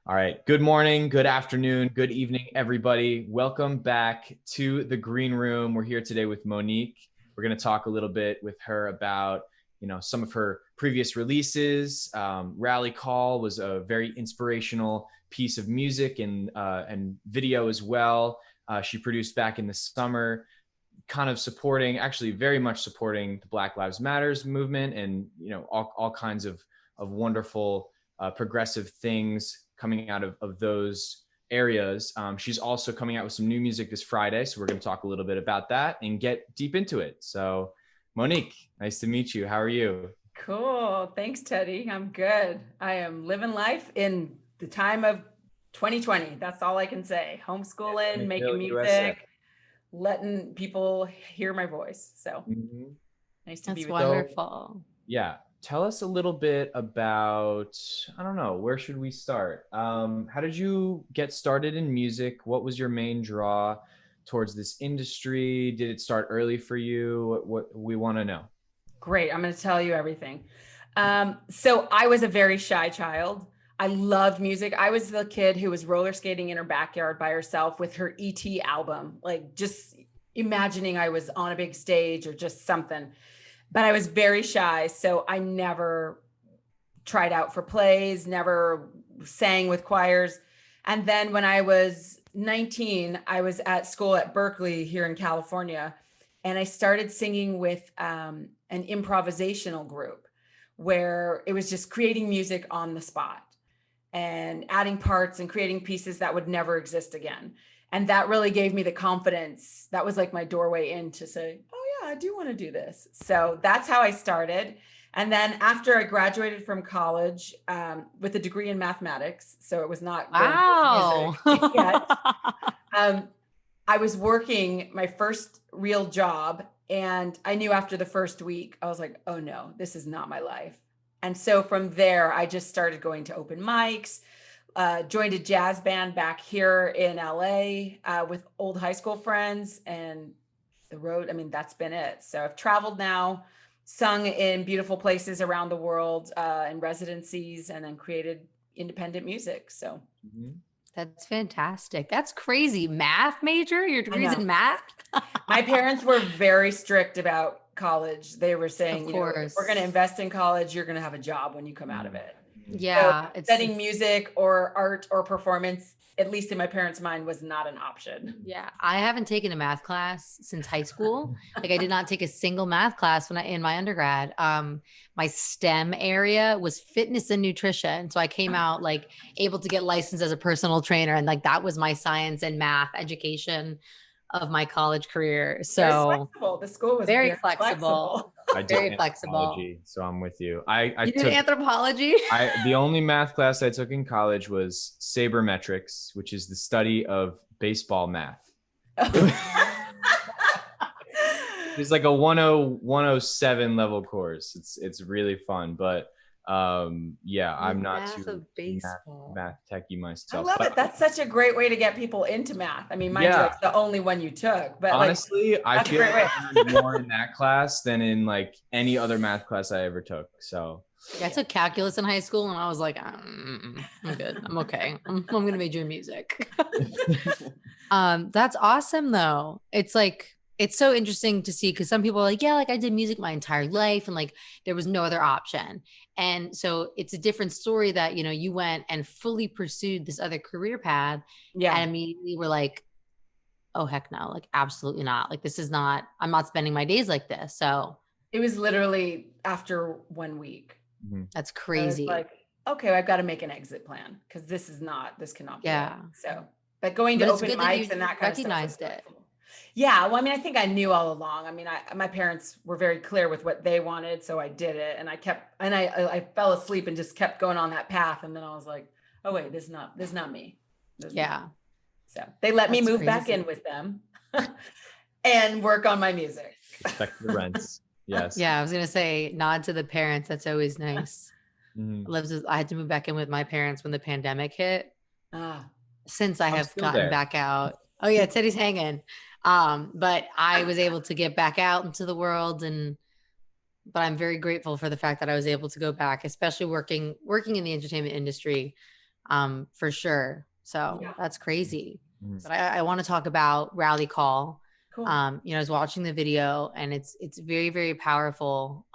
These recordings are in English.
All right. Good morning, good afternoon, good evening, everybody. Welcome back to the green room. We're here today with Monique. We're going to talk a little bit with her about, some of her previous releases. Rally Call was a very inspirational piece of music and video as well. She produced back in the summer, kind of supporting, actually very much supporting the Black Lives Matters movement and, all kinds of wonderful progressive things coming out of those areas. She's also coming out with some new music this Friday. So we're going to talk a little bit about that and get deep into it. So Monique, nice to meet you. How are you? Cool. Thanks, Teddy. I'm good. I am living life in the time of 2020. That's all I can say. Homeschooling, making music, letting people hear my voice. So nice to be with you. That's wonderful. Yeah. Tell us a little bit about, I don't know, where should we start? How did you get started in music? What was your main draw towards this industry? Did it start early for you? What we want to know. Great. I'm going to tell you everything. So I was a very shy child. I loved music. I was the kid who was roller skating in her backyard by herself with her E.T. album, like just imagining I was on a big stage or just something. But I was very shy, so I never tried out for plays, never sang with choirs. And then when I was 19, I was at school at Berkeley here in California, and I started singing with an improvisational group where it was just creating music on the spot and adding parts and creating pieces that would never exist again. And that really gave me the confidence. That was like my doorway in to say, oh yeah, I do want to do this. So that's how I started. And then after I graduated from college with a degree in mathematics, so it was not music yet, I was working my first real job. And I knew after the first week, I was like, oh no, this is not my life. And so from there, I just started going to open mics, joined a jazz band back here in LA with old high school friends, and the road, I mean, that's been it. So I've traveled now, sung in beautiful places around the world, in residencies, and then created independent music. So That's fantastic. That's crazy. Math major? Your degree's in math? My parents were very strict about college. They were saying, if we're going to invest in college, you're going to have a job when you come out of it. Yeah. So studying music or art or performance, at least in my parents' mind, was not an option. Yeah. I haven't taken a math class since high school. Like I did not take a single math class in my undergrad. My STEM area was fitness and nutrition. So I came out like able to get licensed as a personal trainer. And like, that was my science and math education of my college career. So the school was very flexible. I did very flexible. So I'm with you. I took anthropology. The only math class I took in college was sabermetrics, which is the study of baseball math. It's like a 107 level course. It's really fun, but I'm not too math techie myself. I love it. That's such a great way to get people into math. I mean, mind you, it's the only one you took, but honestly, I feel like I learned more in that class than in like any other math class I ever took. So yeah, I took calculus in high school, and I was like, I'm good. I'm okay. I'm going to major in music. That's awesome, though. It's like, it's so interesting to see, because some people are like, yeah, like I did music my entire life and like there was no other option. And so it's a different story that, you went and fully pursued this other career path. Yeah. And immediately were like, oh, heck no, like absolutely not. Like, I'm not spending my days like this. So it was literally after 1 week. That's crazy. Like, okay, I've got to make an exit plan because this cannot be. Yeah. It. So, but going to open mics and that kind of stuff. Recognized it. Yeah. Well, I mean, I think I knew all along. I mean, my parents were very clear with what they wanted. So I did it, and I fell asleep and just kept going on that path. And then I was like, oh wait, this is not me. So they let me move back in with them and work on my music. Check the rents. Yes. Yeah. I was going to say, nod to the parents. That's always nice. I had to move back in with my parents when the pandemic hit. Since I have gotten back out. Oh yeah, Teddy's hanging. But I was able to get back out into the world, but I'm very grateful for the fact that I was able to go back, especially working in the entertainment industry. for sure. So Yeah. that's crazy. Mm. But I want to talk about Rally Call. Cool. You know, I was watching the video and it's very, very powerful.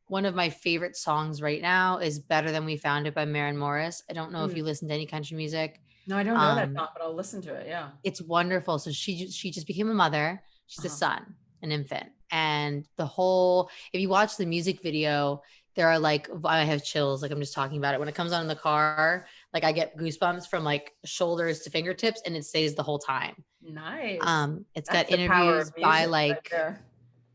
One of my favorite songs right now is Better Than We Found It by Maren Morris. I don't know if you listen to any country music. No, I don't know that song, but I'll listen to it. Yeah. It's wonderful. So she just became a mother. She's a son, an infant. And the whole, if you watch the music video, there are like, I have chills. Like I'm just talking about it. When it comes on in the car, like I get goosebumps from like shoulders to fingertips and it stays the whole time. Nice. It's That's got the power interviews of by music like, right there.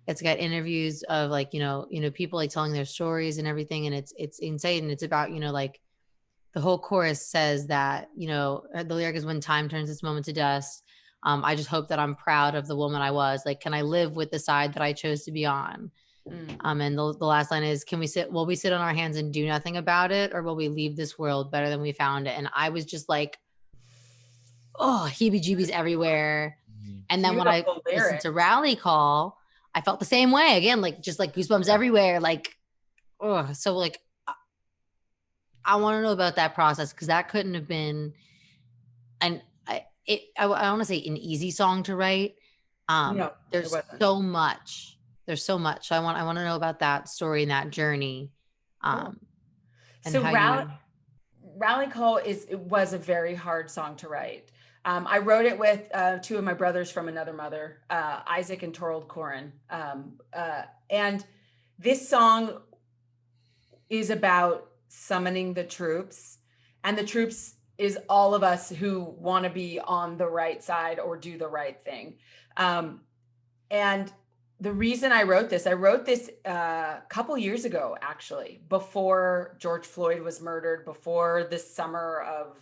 it's got interviews of like, you know, people like telling their stories and everything. And it's insane. And it's about, you know, like the whole chorus says that, you know, the lyric is when time turns this moment to dust. I just hope that I'm proud of the woman I was. Like, can I live with the side that I chose to be on? And the last line is, will we sit on our hands and do nothing about it? Or will we leave this world better than we found it? And I was just like, oh, heebie-jeebies everywhere. And then when I listened to Rally Call, I felt the same way again, like just like goosebumps everywhere. Like, oh, so like, I want to know about that process because that couldn't have been, and I want to say an easy song to write. No, there's so much. There's so much. So I want to know about that story and that journey. Cool. And so how Rally Call was a very hard song to write. I wrote it with two of my brothers from another mother, Isaac and Torald Corin. And this song is about summoning the troops, and the troops is all of us who want to be on the right side or do the right thing. And the reason I wrote this a couple years ago, actually, before George Floyd was murdered, before this summer of,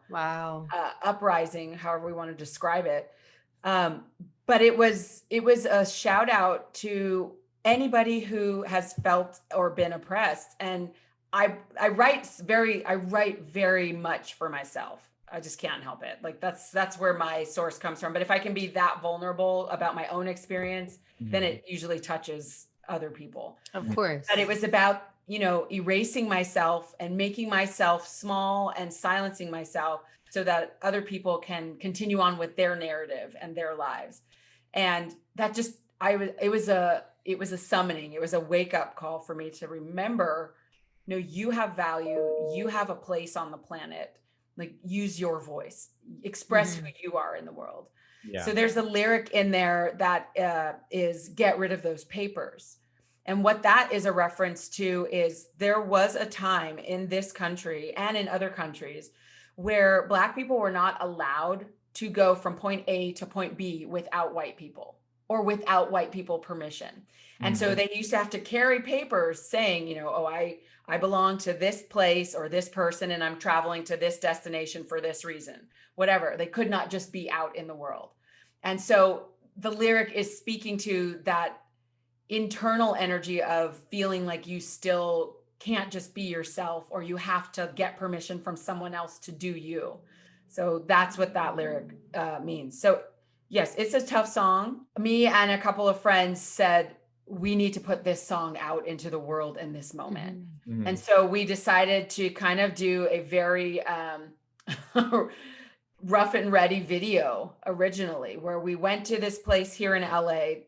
wow, uprising, however we want to describe it. But it was a shout out to anybody who has felt or been oppressed. And I write very much for myself. I just can't help it. Like that's where my source comes from. But if I can be that vulnerable about my own experience, then it usually touches other people. Of course. But it was about, erasing myself and making myself small and silencing myself so that other people can continue on with their narrative and their lives. And that just, it was a summoning. It was a wake up call for me to remember, you have value, you have a place on the planet. Like, use your voice, express who you are in the world. Yeah. So there's a lyric in there that is get rid of those papers. And what that is a reference to is there was a time in this country and in other countries where Black people were not allowed to go from point A to point B without white people or without white people permission. And so they used to have to carry papers saying, I belong to this place or this person, and I'm traveling to this destination for this reason, whatever. They could not just be out in the world. And so the lyric is speaking to that internal energy of feeling like you still can't just be yourself, or you have to get permission from someone else to do you. So that's what that lyric means. So yes, it's a tough song. Me and a couple of friends said, we need to put this song out into the world in this moment. And so we decided to kind of do a very rough and ready video originally, where we went to this place here in LA.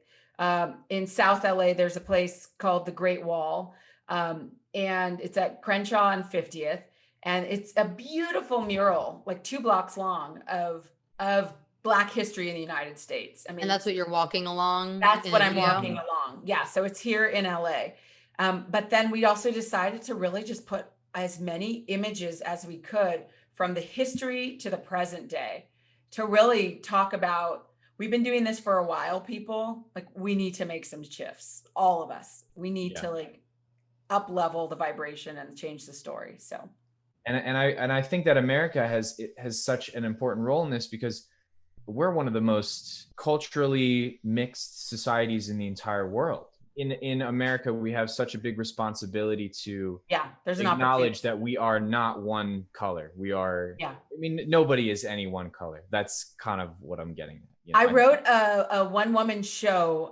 In South LA, there's a place called the Great Wall. And it's at Crenshaw and 50th. And it's a beautiful mural, like 2 blocks long of Black history in the United States. I mean, and that's what you're walking along? That's what I'm walking along. Yeah. So it's here in LA. But then we also decided to really just put as many images as we could from the history to the present day to really talk about, we've been doing this for a while, people. Like, we need to make some shifts, all of us. We need to up level the vibration and change the story. So. And I think that America has such an important role in this, because we're one of the most culturally mixed societies in the entire world. In America, we have such a big responsibility to acknowledge that we are not one color. We are, I mean, nobody is any one color. That's kind of what I'm getting at. I wrote a one-woman show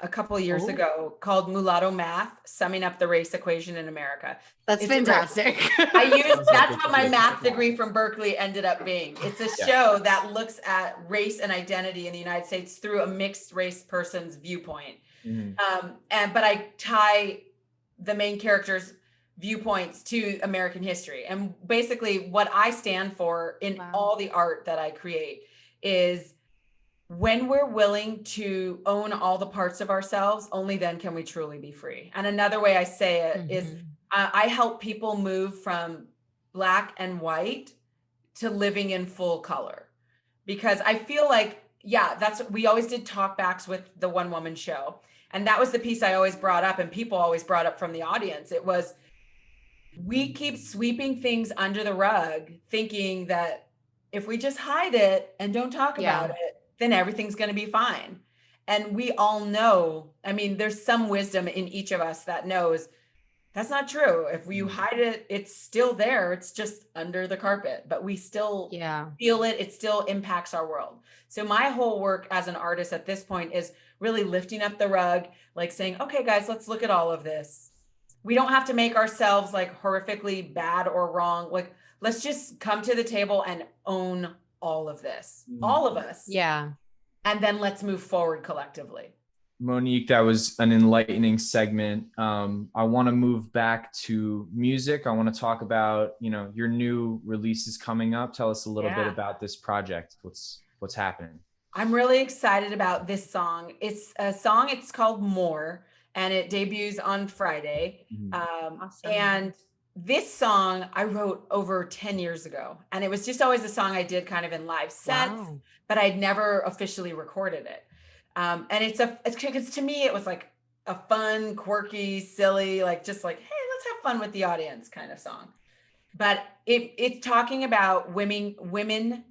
a couple of years ago called Mulatto Math, Summing Up the Race Equation in America. That's fantastic. That's what my math degree from Berkeley ended up being. It's a show that looks at race and identity in the United States through a mixed race person's viewpoint. But I tie the main character's viewpoints to American history. And basically what I stand for in all the art that I create is when we're willing to own all the parts of ourselves, only then can we truly be free. And another way I say it is I help people move from black and white to living in full color, because I feel like, we always did talkbacks with the one woman show. And that was the piece I always brought up, and people always brought up from the audience. It was, we keep sweeping things under the rug, thinking that if we just hide it and don't talk about it, then everything's going to be fine. And we all know, I mean, there's some wisdom in each of us that knows that's not true. If you hide it, it's still there. It's just under the carpet, but we still feel it. It still impacts our world. So my whole work as an artist at this point is really lifting up the rug, like saying, okay, guys, let's look at all of this. We don't have to make ourselves like horrifically bad or wrong. Like, let's just come to the table and own all of this, all of us. Yeah. And then let's move forward collectively. Monique, that was an enlightening segment. I want to move back to music. I want to talk about, your new releases coming up. Tell us a little bit about this project. What's happening? I'm really excited about this song. It's a song, it's called More, and it debuts on Friday. Awesome. And this song I wrote over 10 years ago, and it was just always a song I did kind of in live sets, but I'd never officially recorded it. And it's because to me, it was like a fun, quirky, silly, like, just like, hey, let's have fun with the audience kind of song. But it's talking about women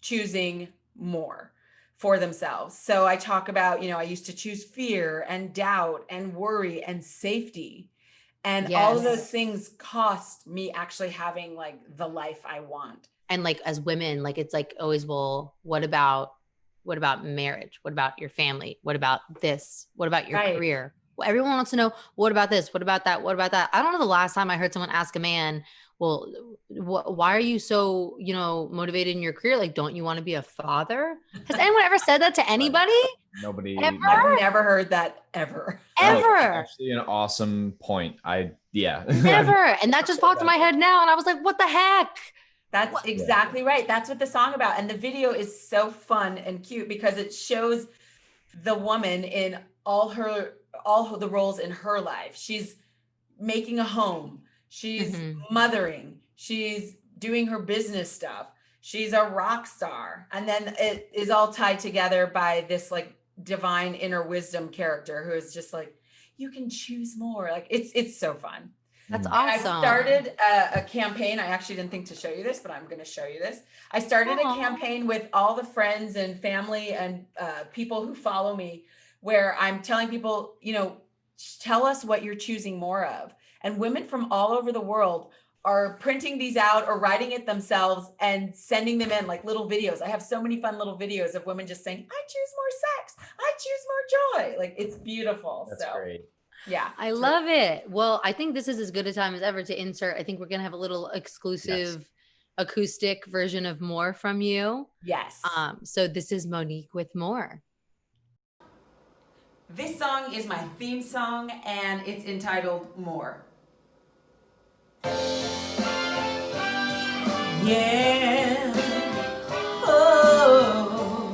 choosing more for themselves. So I talk about, I used to choose fear and doubt and worry and safety. And all of those things cost me actually having like the life I want. And like, as women, like, it's like always, well, what about marriage? What about your family? What about this? What about your career? Well, everyone wants to know, what about this? What about that? What about that? I don't know the last time I heard someone ask a man, well, why are you so, motivated in your career? Like, don't you want to be a father? Has anyone ever said that to anybody? Nobody. Ever? I've never heard that ever. Ever. Actually, an awesome point. Never. And that just popped in my head now. And I was like, what the heck? That's exactly right. That's what the song about. And the video is so fun and cute because it shows the woman in all the roles in her life. She's making a home. She's mothering. She's doing her business stuff. She's a rock star. And then it is all tied together by this like divine inner wisdom character who is just like, you can choose more. Like, it's so fun. That's awesome. I started a campaign. I actually didn't think to show you this, but I'm going to show you this. I started a campaign with all the friends and family and people who follow me, where I'm telling people, tell us what you're choosing more of. And women from all over the world are printing these out or writing it themselves and sending them in like little videos. I have so many fun little videos of women just saying, I choose more sex. I choose more joy. Like, it's beautiful. That's great. Yeah. I love it. Well, I think this is as good a time as ever to insert. I think we're going to have a little exclusive acoustic version of More from you. Yes. So this is Monique with More. This song is my theme song, and it's entitled More. Yeah. Oh.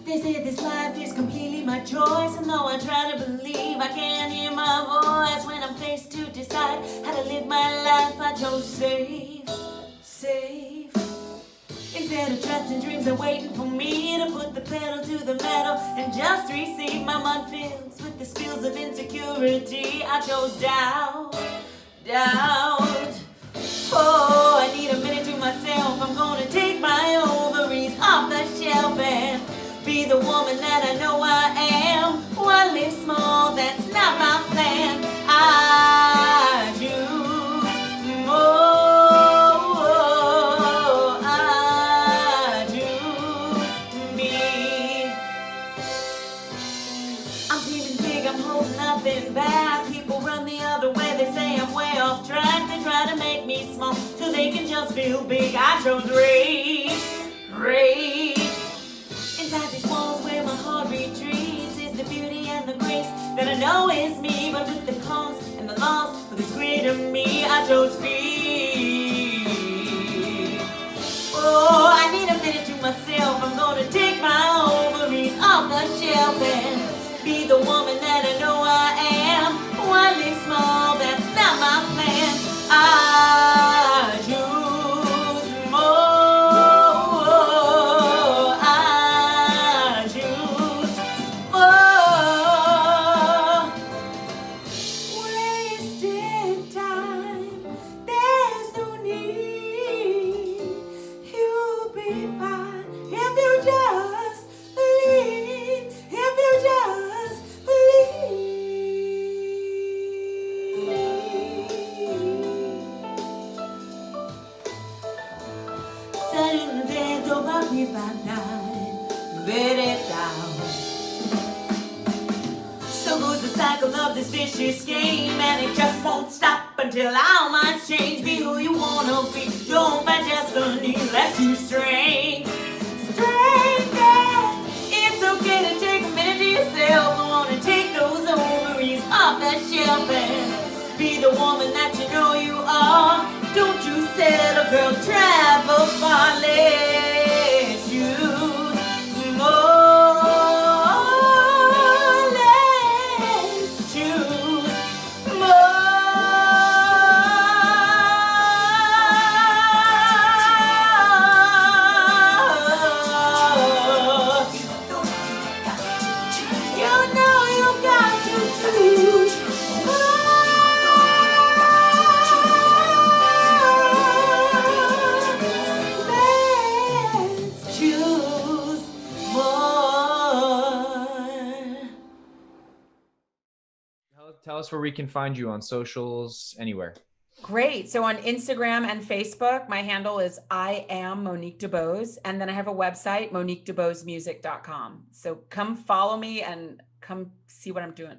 They say this life is completely my choice, and though I try to believe, I can't hear my voice when I'm faced to decide how to live my life. I chose save. Instead of trusting dreams are waiting for me to put the pedal to the metal and just receive my mud fields with the spills of insecurity. I chose doubt. Oh, I need a minute to myself. I'm gonna take my ovaries off the shelf and be the woman that I know I am. Oh, I live small, that's not my plan. I choose more. they can just feel big. I chose rage, rage. Inside these walls where my heart retreats is the beauty and the grace that I know is me. But with the cons and the loss for this greater me, I chose speed. Oh, I need a minute to myself. I'm gonna take my ovaries off the shelf and be the woman that I know I am. One live small, that's not my plan. I choose more. I choose more. Wasted time, there's no need. You'll be fine if you just believe. If you just believe. Suddenly, though my night, let it down. So goes the cycle of this vicious game, and it just won't stop until our minds change. Be who you wanna be, don't find destiny unless you strain. Strength, yeah. It's okay to take a minute to yourself. I wanna take those ovaries off that shelf and be the woman that you know you are. Don't you settle, girl, travel far. Let's use more. Let's choose more. You know you got to choose more. Let's choose more. Tell us where we can find you on socials, anywhere. Great. So on Instagram and Facebook, my handle is I am Monique DeBose. And then I have a website, moniquedebosemusic.com. So come follow me and come see what I'm doing.